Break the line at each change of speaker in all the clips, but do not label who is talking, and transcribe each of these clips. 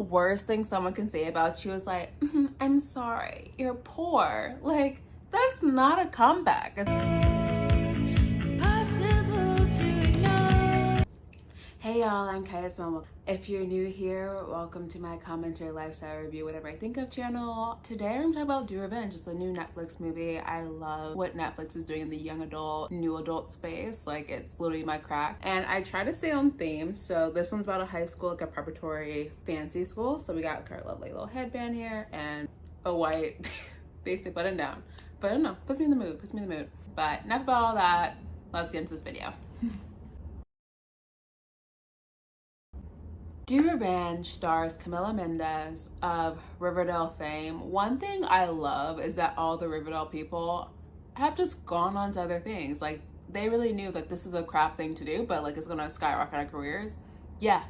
worst thing someone can say about you is like, I'm sorry, you're poor. Like, that's not a comeback. Hey y'all, I'm Kaya Smell. If you're new here, welcome to my commentary lifestyle review, whatever I think of channel. Today I'm talking about Do Revenge. It's a new Netflix movie. I love what Netflix is doing in the young adult, new adult space. Like, it's literally my crack. And I try to stay on theme. So this one's about a high school, like a preparatory fancy school. So we got our lovely little headband here and a white basic button down. But I don't know, puts me in the mood, But enough about all that. Let's get into this video. Do Revenge stars Camila Mendes of Riverdale fame. One thing I love is that all the Riverdale people have just gone on to other things. Like, they really knew that this is a crap thing to do, but like it's gonna skyrocket our careers. Yeah,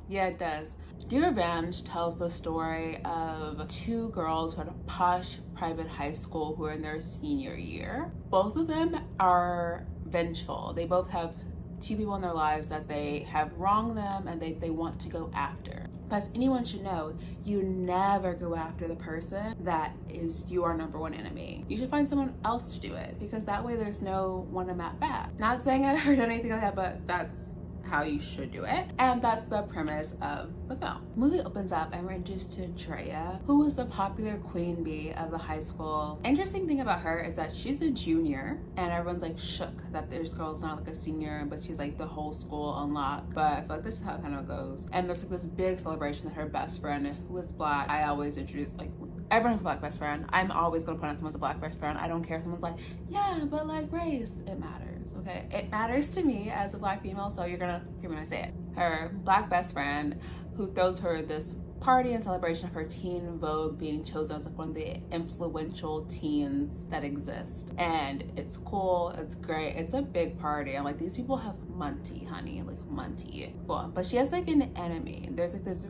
it does. Do Revenge tells the story of two girls who had a posh private high school who are in their senior year. Both of them are vengeful. They both have two people in their lives that they have wronged them and they want to go after. Plus, anyone should know, you never go after the person that is your number one enemy. You should find someone else to do it, because that way there's no one to map back. Not saying I've heard anything like that, but that's how you should do it. And that's the premise of the film. The movie opens up and we're introduced to Drea, who was the popular queen bee of the high school. Interesting thing about her is that she's a junior and everyone's like shook that this girl's not like a senior, but she's like the whole school unlocked. But I feel like that's just how it kind of goes. And there's like this big celebration that her best friend, who is black, I always introduce, like, everyone has a black best friend. I'm always gonna point out someone's a black best friend. I don't care if someone's like, yeah, but like race, it matters. Okay, it matters to me as a black female, so you're gonna hear me when I say it. Her black best friend, who throws her this party in celebration of her teen Vogue being chosen as like one of the influential teens that exist. And it's cool, it's great, it's a big party. I'm like, these people have money, honey, like money. Cool. But she has like an enemy. There's like this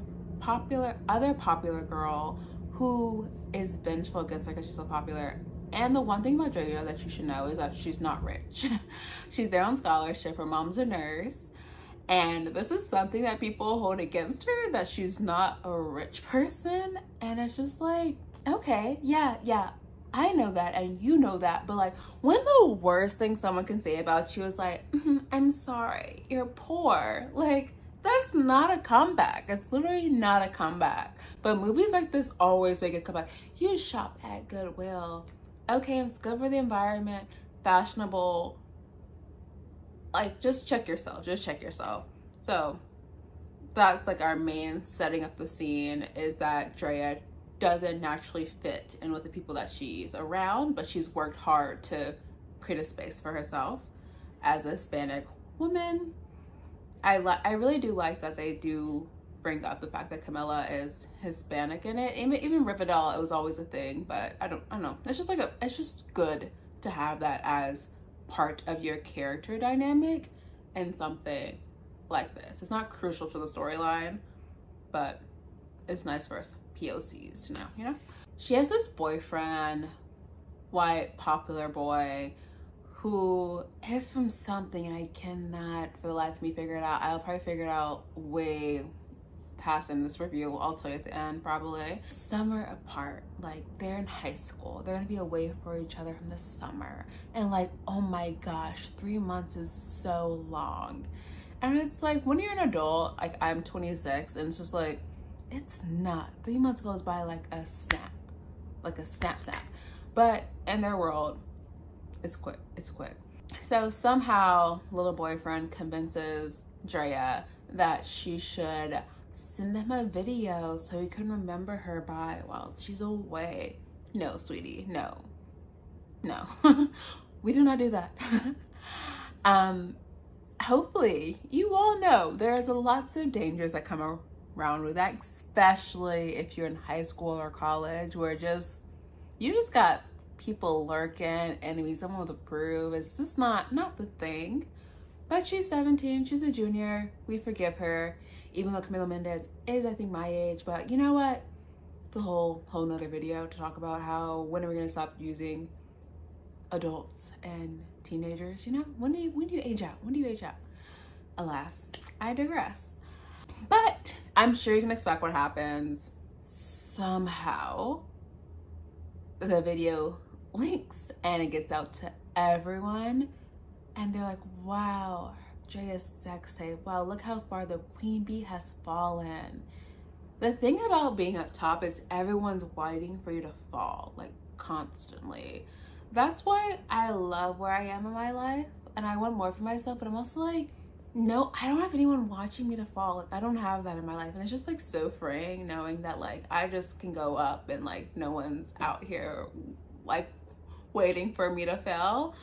other popular girl who is vengeful against her because she's so popular. And the one thing about Drea that you should know is that she's not rich. She's there on scholarship. Her mom's a nurse. And this is something that people hold against her, that she's not a rich person. And it's just like, okay, yeah, I know that and you know that. But like, when the worst thing someone can say about you is like, I'm sorry, you're poor. Like, that's not a comeback. It's literally not a comeback. But movies like this always make a comeback. You shop at Goodwill. Okay, it's good for the environment, fashionable. Like, just check yourself. So that's like our main setting up the scene, is that Drea doesn't naturally fit in with the people that she's around, but she's worked hard to create a space for herself as a Hispanic woman. I really do like that they do bring up the fact that Camila is Hispanic in it. Even Riverdale, it was always a thing, but I don't know. It's just like it's just good to have that as part of your character dynamic in something like this. It's not crucial to the storyline, but it's nice for us POCs to know, you know? She has this boyfriend, white, popular boy, who is from something, and I cannot for the life of me figure it out. I'll probably figure it out way past in this review. I'll tell you at the end probably. Summer apart, like they're in high school, they're gonna be away for each other from the summer, and like, oh my gosh, 3 months is so long. And it's like, when you're an adult, like I'm 26, and it's just like, it's not. 3 months goes by like a snap, but in their world, it's quick. So somehow little boyfriend convinces Drea that she should send him a video so he can remember her by while she's away. No, sweetie, no. We do not do that. Hopefully you all know there's lots of dangers that come around with that, especially if you're in high school or college, where you just got people lurking, enemies, someone to prove. It's just not the thing. But she's 17, she's a junior, we forgive her, even though Camila Mendes is, I think, my age. But you know what? It's a whole nother video to talk about how, when are we gonna stop using adults and teenagers, you know? When do you age out? Alas, I digress. But I'm sure you can expect what happens. Somehow, the video links and it gets out to everyone. And they're like, wow, Drea's sex tape. Wow, look how far the queen bee has fallen. The thing about being up top is everyone's waiting for you to fall, like constantly. That's why I love where I am in my life and I want more for myself, but I'm also like, no, I don't have anyone watching me to fall. Like, I don't have that in my life. And it's just like so freeing knowing that like I just can go up and like no one's out here like waiting for me to fail.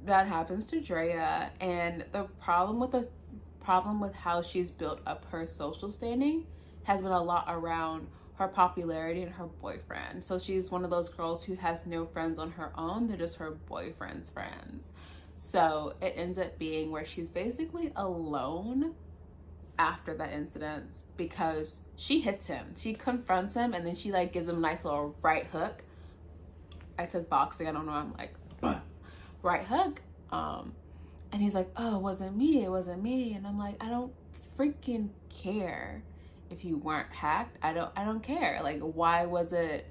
That happens to Drea, and the problem with how she's built up her social standing has been a lot around her popularity and her boyfriend. So she's one of those girls who has no friends on her own. They're just her boyfriend's friends. So it ends up being where she's basically alone after that incident because she hits him. She confronts him and then she like gives him a nice little right hook. I took boxing, I don't know, I'm like, right hook. And he's like, oh, it wasn't me. And I'm like, I don't freaking care if you weren't hacked. I don't care. Like, why was it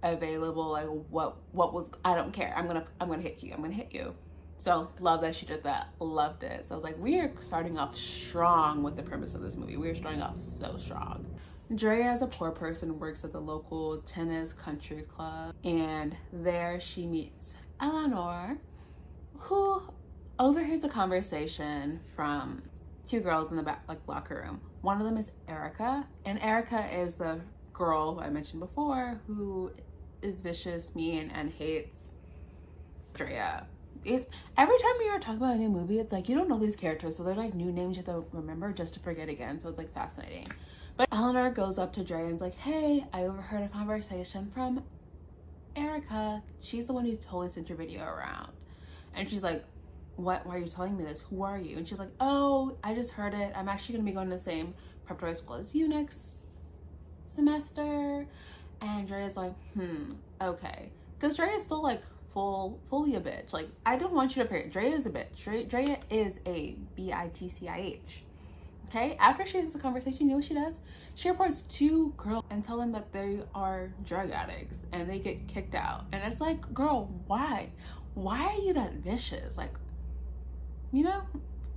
available? Like, what was, I don't care. I'm gonna hit you. So love that she did that. Loved it. So I was like, we are starting off strong with the premise of this movie. We are starting off so strong. Drea, as a poor person, works at the local tennis country club, and there she meets Eleanor, who overhears a conversation from two girls in the back, like, locker room. One of them is Erica, and Erica is the girl who I mentioned before who is vicious, mean, and hates Drea. It's every time you're talking about a new movie, it's like you don't know these characters, so they're like new names you have to remember just to forget again. So it's like fascinating. But Eleanor goes up to Drea and's like, hey, I overheard a conversation from Erica. She's the one who totally sent your video around. And she's like, what? Why are you telling me this? Who are you? And she's like, oh, I just heard it. I'm actually gonna be going to the same preparatory school as you next semester. And Drea's like, okay. Because Drea is still like fully a bitch. Like, I don't want you to appear. Drea is a bitch. Drea is a bitch. Okay, after she has the conversation, you know what she does? She reports two girls and tell them that they are drug addicts and they get kicked out. And it's like, girl, why? Why are you that vicious? Like, you know?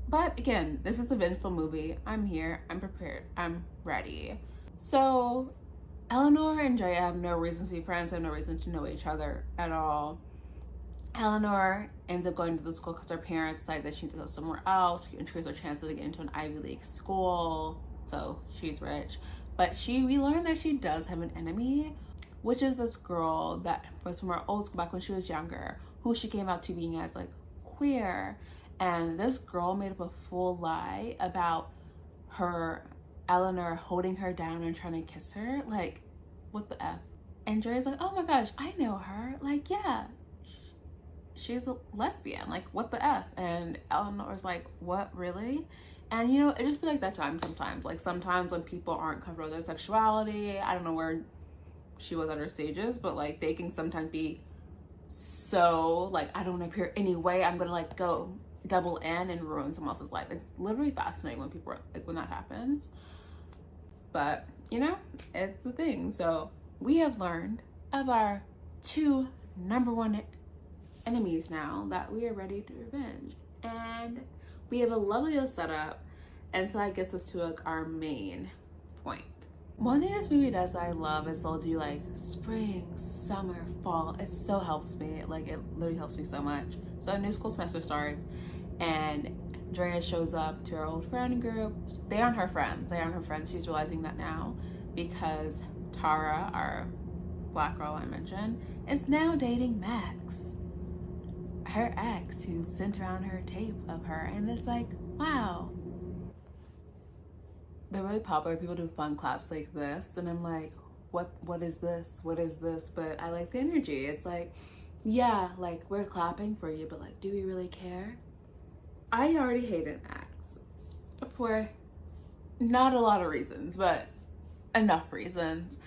But again, this is a vengeful movie. I'm here, I'm prepared, I'm ready. So Eleanor and Drea have no reason to be friends, have no reason to know each other at all. Eleanor ends up going to the school because her parents decide that she needs to go somewhere else to increase her chances to get into an Ivy League school. So she's rich. But we learn that she does have an enemy, which is this girl that was from her old school back when she was younger, who she came out to being as like queer. And this girl made up a full lie about Eleanor holding her down and trying to kiss her. Like, what the F? And Dre's like, oh my gosh, I know her. Like, yeah. She's a lesbian, like, what the F? And Eleanor's like, what, really? And you know, it just be like that sometimes. Like, sometimes when people aren't comfortable with their sexuality, I don't know where she was at her stages, but like they can sometimes be so like, I don't appear anyway, I'm gonna like go double in and ruin someone else's life. It's literally fascinating when people are, like, when that happens. But you know, it's the thing. So we have learned of our two number one enemies now that we are ready to revenge, and we have a lovely little setup, and so that gets us to like our main point. One thing this movie does that I love is they'll do like spring, summer, fall. It so helps me. Like, it literally helps me so much. So a new school semester starts and Drea shows up to her old friend group. They aren't her friends. She's realizing that now because Tara, our black girl I mentioned, is now dating Max, her ex, who sent around her tape of her. And it's like, wow. They're really popular. People do fun claps like this, and I'm like, what is this? But I like the energy. It's like, yeah, like, we're clapping for you, but like, do we really care? I already hated Max for not a lot of reasons, but enough reasons.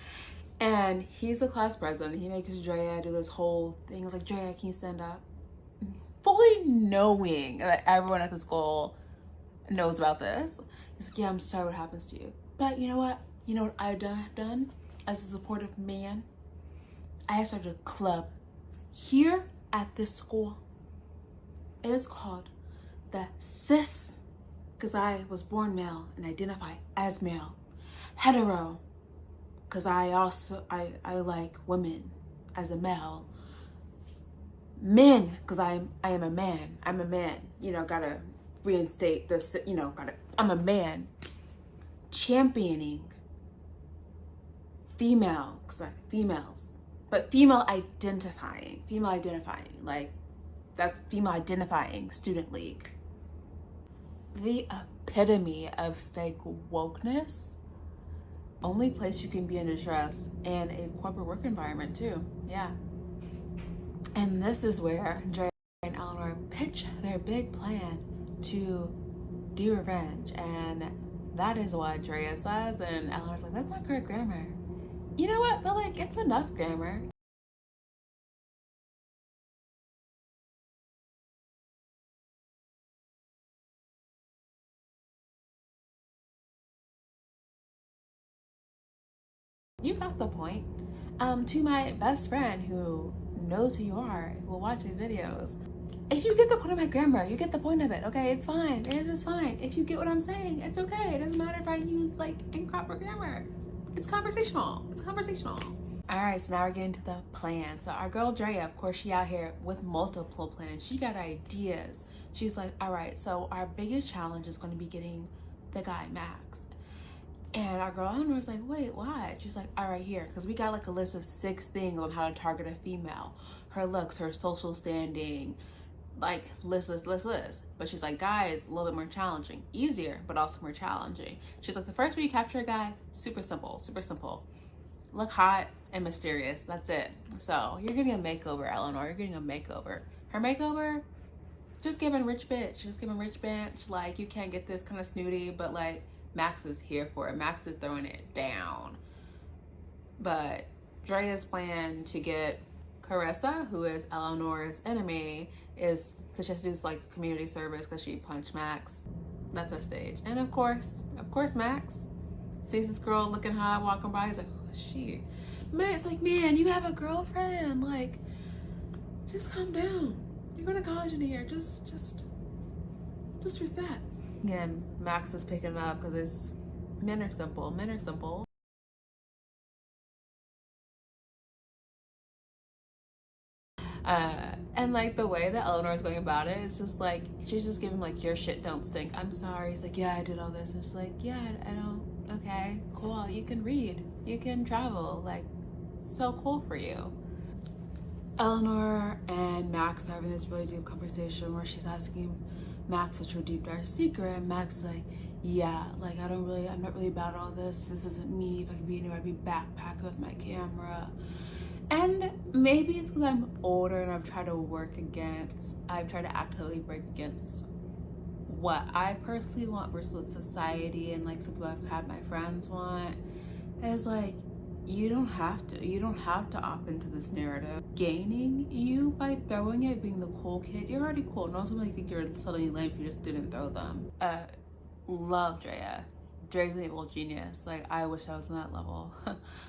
And he's the class president. He makes Drea do this whole thing. It's like, Drea, can you stand up? Fully knowing that everyone at the school knows about this. He's like, yeah, I'm sorry what happens to you. But you know what? You know what I've done as a supportive man? I started a club here at this school. It is called the Cis, because I was born male and identify as male. Hetero, because I like women as a male. Men, because I am a man. I'm a man. You know, gotta reinstate this, you know, I'm a man. Championing female, because I'm females. But female identifying, like that's female identifying student league. The epitome of fake wokeness. Only place you can be in distress in a corporate work environment too. Yeah. And this is where Dre and Eleanor pitch their big plan to do revenge. And that is what Drea says. And Eleanor's like, that's not correct grammar. You know what? But like, it's enough grammar. You got the point. To my best friend who knows who you are, who will watch these videos, if you get the point of my grammar, you get the point of it, okay? It's fine. It is fine. If you get what I'm saying, it's okay. It doesn't matter if I use like improper grammar. It's conversational. It's conversational. All right, so now we're getting to the plan. So our girl Drea, of course, she out here with multiple plans. She got ideas. She's like, all right, so our biggest challenge is going to be getting the guy Max. And our girl Eleanor was like, wait, why? She's like, all right, here, because we got like a list of 6 things on how to target a female. Her looks, her social standing, like list. But she's like, guys, a little bit more challenging. Easier, but also more challenging. She's like, the first way you capture a guy, super simple. Look hot and mysterious. That's it. So you're getting a makeover, Eleanor. You're getting a makeover. Her makeover, just giving rich bitch. Like, you can't get this kind of snooty, but like, Max is here for it. Max is throwing it down. But Drea's plan to get Carissa, who is Eleanor's enemy, is because she has to do like community service because she punched Max. That's her stage. And of course, Max sees this girl looking hot walking by. He's like, oh, she. Man, it's like, man, you have a girlfriend. Like, just calm down. You're going to college in a year. Just reset. Again, Max is picking it up because men are simple. And like the way that Eleanor is going about it, it's just like, she's just giving like, your shit don't stink. I'm sorry. He's like, yeah, I did all this. And she's like, yeah, I don't. Okay, cool. You can read. You can travel. Like, so cool for you. Eleanor and Max are having this really deep conversation where she's asking Max what's your deep dark secret, and Max is like, yeah, like I'm not really about all this. This isn't me. If I could be anywhere, I'd be backpack with my camera. And maybe it's because I'm older and I've tried to actively break against what I personally want versus what society and like something I've had my friends want. Is like, you don't have to opt into this narrative. Gaining you by throwing it, being the cool kid, you're already cool. No one's gonna think you're suddenly lame if you just didn't throw them. Love Drea. Dre's an evil genius. Like, I wish I was on that level.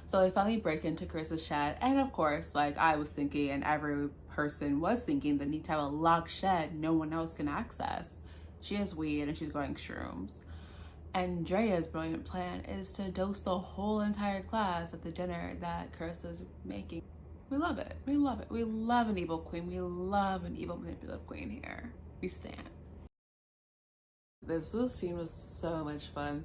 So I finally break into Carissa's shed, and of course, like I was thinking, and every person was thinking, that need to have a locked shed no one else can access. She has weed and she's growing shrooms. And Drea's brilliant plan is to dose the whole entire class at the dinner that Carissa's making. We love it. We love it. We love an evil queen. We love an evil manipulative queen here. We stand. This scene was so much fun.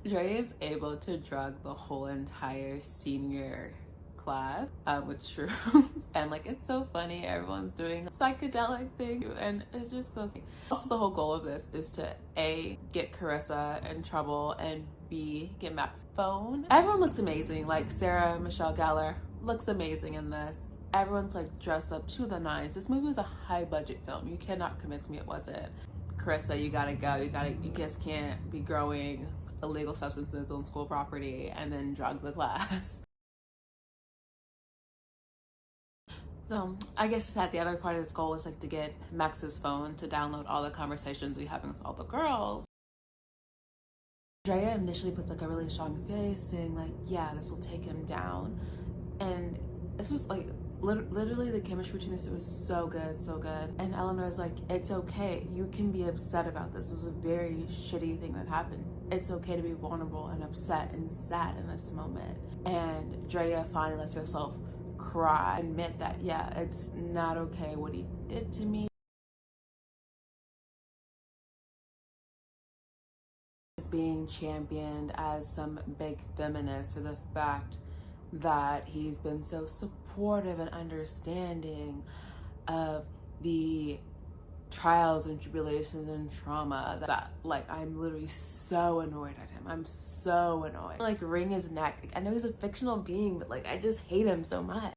Drea is able to drug the whole entire senior class with shrooms, and like, it's so funny. Everyone's doing a psychedelic thing, and it's just so funny. Also, the whole goal of this is to A, get Carissa in trouble, and B, get Max's phone. Everyone looks amazing. Like, Sarah Michelle Gellar looks amazing in this. Everyone's like dressed up to the nines. This movie was a high budget film. You cannot convince me it wasn't. Carissa, you gotta go. You just can't be growing illegal substances on school property and then drug the class. So I guess that the other part of this goal is like to get Max's phone to download all the conversations we having with all the girls. Drea initially puts like a really strong face saying like, yeah, this will take him down. And it's just like, literally the chemistry between this was so good, so good. And Eleanor's like, it's okay, you can be upset about this. It was a very shitty thing that happened. It's okay to be vulnerable and upset and sad in this moment. And Drea finally lets herself cry, admit that, yeah, it's not okay what he did to me. Is being championed as some big feminist for the fact that he's been so supportive and understanding of the trials and tribulations and trauma that like I'm literally so annoyed at him. I'm so annoyed. Like wring his neck. Like, I know he's a fictional being, but like I just hate him so much.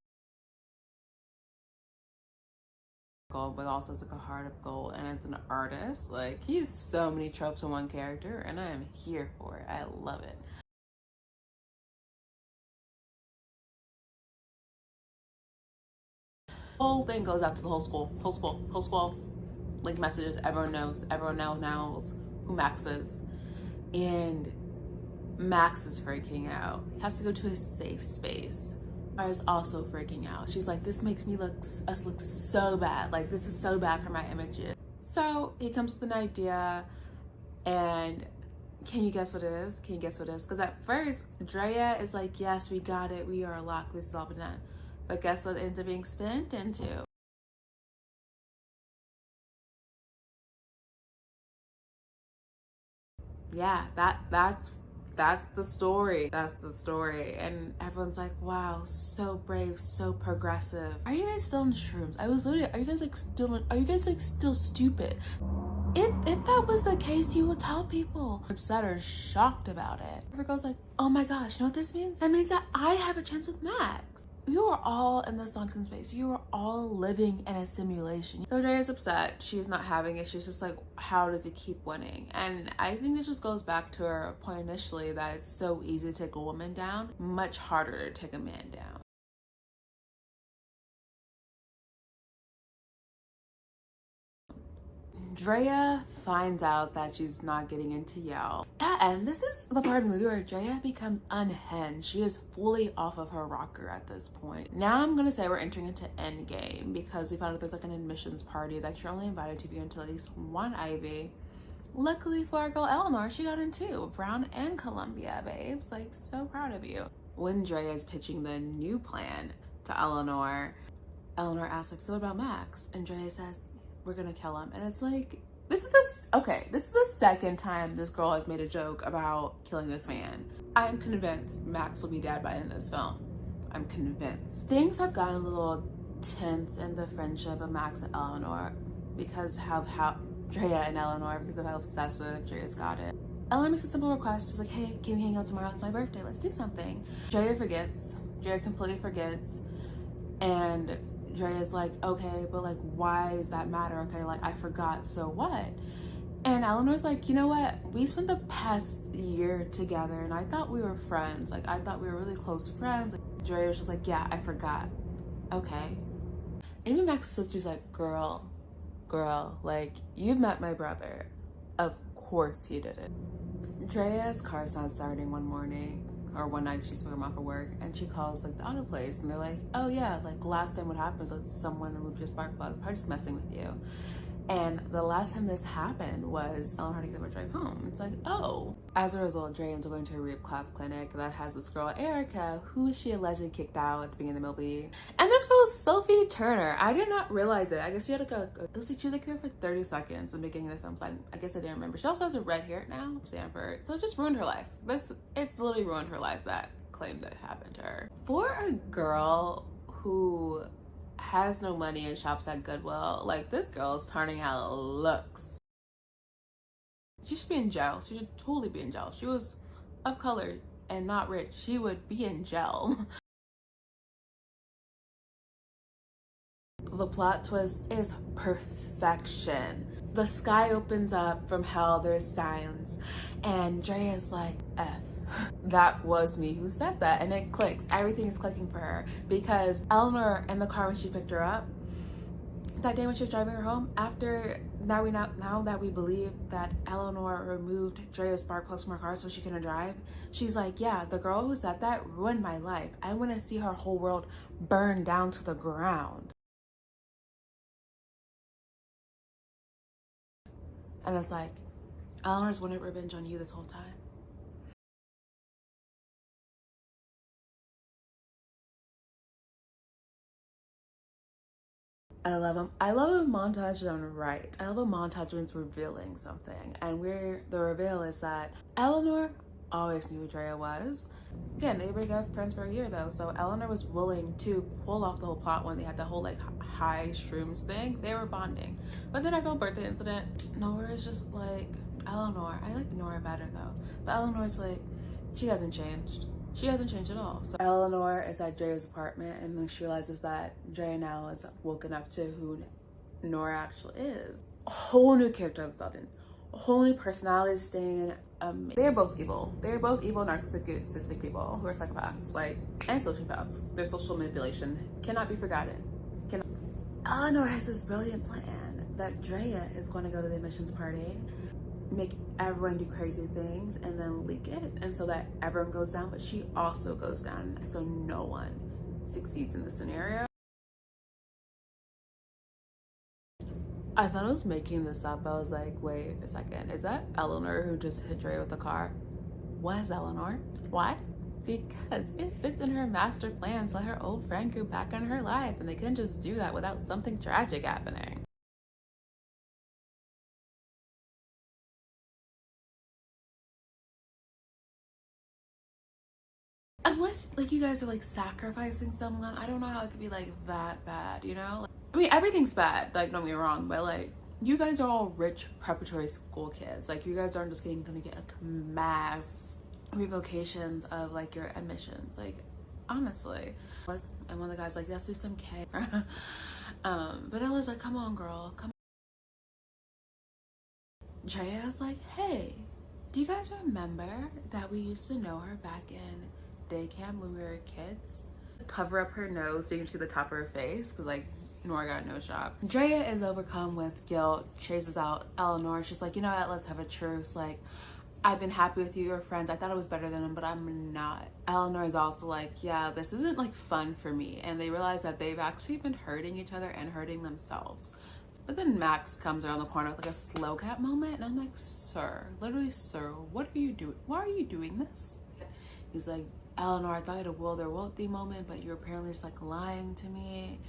But also it's like a heart of gold, and it's an artist. Like he's so many tropes in one character, and I am here for it. I love it. Whole thing goes out to the whole school, like messages. Everyone now knows who Max is, and Max is freaking out. He has to go to a safe space. Maya is also freaking out. She's like, this makes me look so bad. Like this is so bad for my images. So he comes with an idea, and can you guess what it is? Can you guess what it is? Because at first Drea is like, yes, we got it, we are locked, this is all been done. But guess what it ends up being spent into? Yeah, that's the story. That's the story. And everyone's like, wow, so brave, so progressive. Are you guys still on shrooms? I was literally, are you guys like still stupid? If that was the case, you would tell people. Upset or shocked about it. Every girl's like, oh my gosh, you know what this means? That means that I have a chance with Max. You are all in the sunken space. You are all living in a simulation. So Drea's upset. She's not having it. She's just like, how does he keep winning? And I think it just goes back to her point initially that it's so easy to take a woman down, much harder to take a man down. Drea finds out that she's not getting into Yale. Yeah, and this is the part of the movie where Drea becomes unhinged. She is fully off of her rocker at this point. Now I'm gonna say we're entering into Endgame because we found out there's like an admissions party that you're only invited to be into at least one Ivy. Luckily for our girl Eleanor, she got in two, Brown and Columbia, babes. Like, so proud of you. When Drea is pitching the new plan to Eleanor asks like, so what about Max? And Drea says, we're gonna kill him. And it's like, this is the second time this girl has made a joke about killing this man. I'm convinced Max will be dead by the end of this film. I'm convinced. Things have gotten a little tense in the friendship of Max and Eleanor because of how Drea and Eleanor, because of how obsessive Drea's got it. Eleanor makes a simple request. She's like, hey, can we hang out tomorrow? It's my birthday, let's do something. Drea completely forgets, and Drea's like, okay, but like, why does that matter? Okay, like, I forgot, so what? And Eleanor's like, you know what? We spent the past year together, and I thought we were friends. Like, I thought we were really close friends. Like, Drea was just like, yeah, I forgot. Okay. And even Max's sister's like, girl, like, you've met my brother. Of course he did it. Drea's car's not starting one morning. Or one night she's picking him off for work, and she calls like the auto place, and they're like, oh yeah, like last time what happened was someone removed your spark plug, probably just messing with you. And the last time this happened was Eleanor had to give her a drive home. It's like, oh. As a result, Drea ends up going to a rehab clinic that has this girl, Erica, who she allegedly kicked out at the beginning of the movie. And this girl is Sophie Turner. I did not realize it. I guess she had like it was like she was like there for 30 seconds in the beginning of the film, so I guess I didn't remember. She also has a red hair now, Stanford. So it just ruined her life. It's literally ruined her life, that claim that happened to her. For a girl who has no money and shops at Goodwill, like, this girl is turning out looks. She should be in jail. She should totally be in jail. She was of color and not rich. She would be in jail. The plot twist is perfection. The sky opens up from hell, there's sounds, and Drea's like, F. That was me who said that, and it clicks. Everything is clicking for her because Eleanor in the car when she picked her up, that day when she was driving her home, after now that we believe that Eleanor removed Drea's spark plugs from her car so she couldn't drive, she's like, yeah, the girl who said that ruined my life. I want to see her whole world burn down to the ground. And it's like, Eleanor's wanted revenge on you this whole time. I love them. I love a montage done right. I love a montage when it's revealing something. And the reveal is that Eleanor always knew who Drea was. Again, they were good friends for a year though, so Eleanor was willing to pull off the whole plot when they had the whole like high shrooms thing. They were bonding. But then I felt birthday incident. Nora is just like, Eleanor. I like Nora better though. But Eleanor's like, she hasn't changed. She hasn't changed at all. So Eleanor is at Drea's apartment and then she realizes that Drea now is woken up to who Nora actually is. A whole new character all of a sudden. A whole new personality staying. They're both evil. They're both evil, narcissistic people who are psychopaths, like, and sociopaths. Their social manipulation cannot be forgotten. Eleanor has this brilliant plan that Drea is going to go to the admissions party, make everyone do crazy things, and then leak it, and so that everyone goes down, but she also goes down, so no one succeeds in this scenario. I thought I was making this up. I was like, wait a second, is that Eleanor who just hit Drea with the car? Was Eleanor? Why? Because it fits in her master plan to let her old friend go back in her life, and they couldn't just do that without something tragic happening. Unless like you guys are like sacrificing someone, I don't know how it could be like that bad, you know? I mean, everything's bad, like don't get me wrong, but like you guys are all rich preparatory school kids. Like you guys aren't just gonna get like mass revocations of like your admissions. Like honestly. And one of the guys like, let's do some K. But Ella's like, come on girl, come on. Drea's like, hey, do you guys remember that we used to know her back in day camp when we were kids? Cover up her nose so you can see the top of her face because like Nora got a nose job. Drea is overcome with guilt, chases out Eleanor. She's like, you know what, let's have a truce. Like, I've been happy with you, your friends. I thought I was better than them, but I'm not. Eleanor is also like, yeah, this isn't like fun for me. And they realize that they've actually been hurting each other and hurting themselves. But then Max comes around the corner with like a slow cat moment. And I'm like, sir, literally, sir, what are you doing? Why are you doing this? He's like, Eleanor, I thought you had a will there won't be moment, but you're apparently just like lying to me.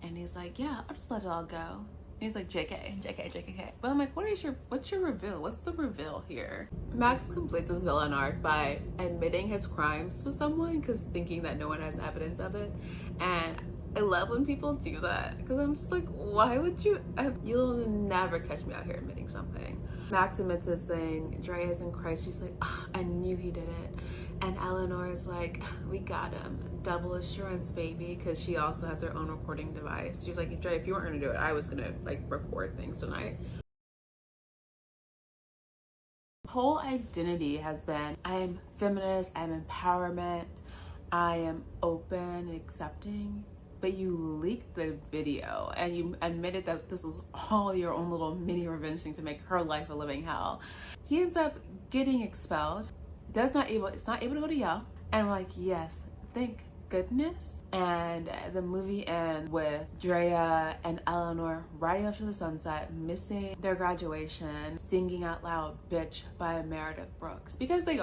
And he's like, yeah, I'll just let it all go. And he's like, JK, JK, JK. But I'm like, what's your reveal? What's the reveal here? Max completes his villain arc by admitting his crimes to someone because thinking that no one has evidence of it. And I love when people do that because I'm just like, why would you? You'll never catch me out here admitting something. Max admits his thing. Drea is in Christ. She's like, oh, I knew he did it. And Eleanor is like, we got him. Double assurance, baby, because she also has her own recording device. She's like, Drea, if you weren't gonna do it, I was gonna like record things tonight. Whole identity has been, I am feminist, I'm empowerment, I am open and accepting. But you leaked the video and you admitted that this was all your own little mini revenge thing to make her life a living hell. He ends up getting expelled. It's not able to go to Yale. And we're like, yes, thank goodness. And the movie ends with Drea and Eleanor riding off to the sunset, missing their graduation, singing out loud bitch by Meredith Brooks. Because they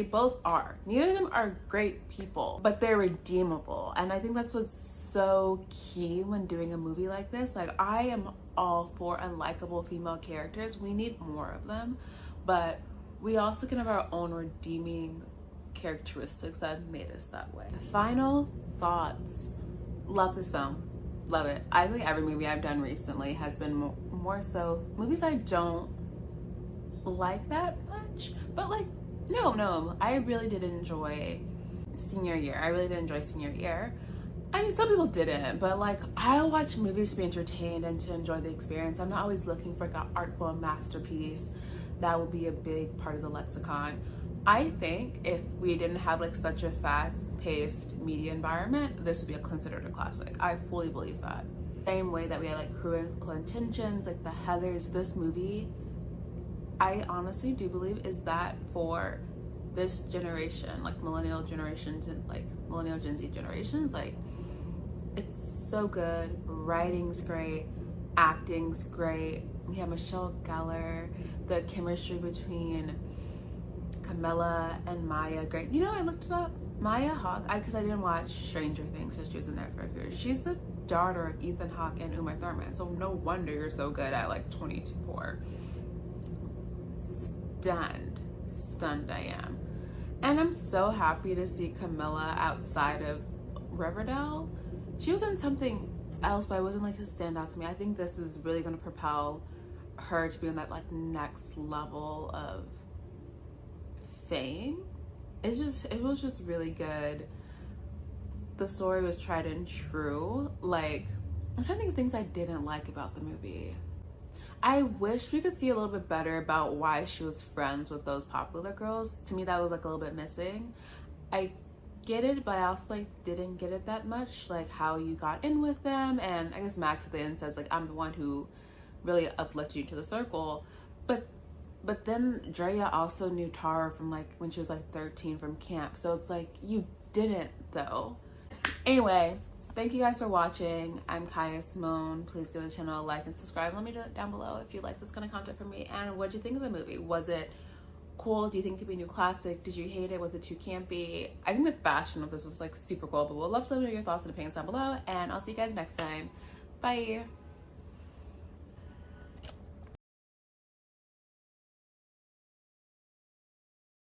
both are. Neither of them are great people, but they're redeemable. And I think that's what's so key when doing a movie like this. Like, I am all for unlikable female characters. We need more of them, but we also can have our own redeeming characteristics that made us that way. Final thoughts. Love this film. Love it. I think every movie I've done recently has been more so movies I don't like that much, but like no, I really did enjoy senior year. I really did enjoy senior year. I mean, some people didn't, but like, I watch movies to be entertained and to enjoy the experience. I'm not always looking for like an artful masterpiece that will be a big part of the lexicon. I think if we didn't have like such a fast-paced media environment, this would be considered a classic. I fully believe that. Same way that we had like Cruel Intentions, like the Heathers. This movie, I honestly do believe, is that for this generation, like millennial generations and like millennial Gen Z generations. Like, it's so good. Writing's great, acting's great. We have Michelle Gellar, the chemistry between Camila and Maya, great. You know, I looked it up. Maya Hawke, because I didn't watch Stranger Things, so she was in there for a year. She's the daughter of Ethan Hawke and Uma Thurman, so no wonder you're so good at like 24. Stunned I am. And I'm so happy to see Camila outside of Riverdale. She was in something else, but it wasn't like a standout to me. I think this is really going to propel her to be on that like next level of fame. It was just really good. The story was tried and true. Like, I'm trying to think of things I didn't like about the movie. I wish we could see a little bit better about why she was friends with those popular girls. To me, that was like a little bit missing. I get it, but I also like didn't get it that much, like how you got in with them. And I guess Max at the end says like, I'm the one who really uplifted you to the circle. But then Drea also knew Tara from like when she was like 13 from camp. So it's like, you didn't though. Anyway, thank you guys for watching. I'm Kaya Simone. Please give the channel a like and subscribe. Let me know down below if you like this kind of content from me. And what did you think of the movie? Was it cool? Do you think it could be a new classic? Did you hate it? Was it too campy? I think the fashion of this was like super cool, but we'll love to know your thoughts and opinions down below. And I'll see you guys next time. Bye.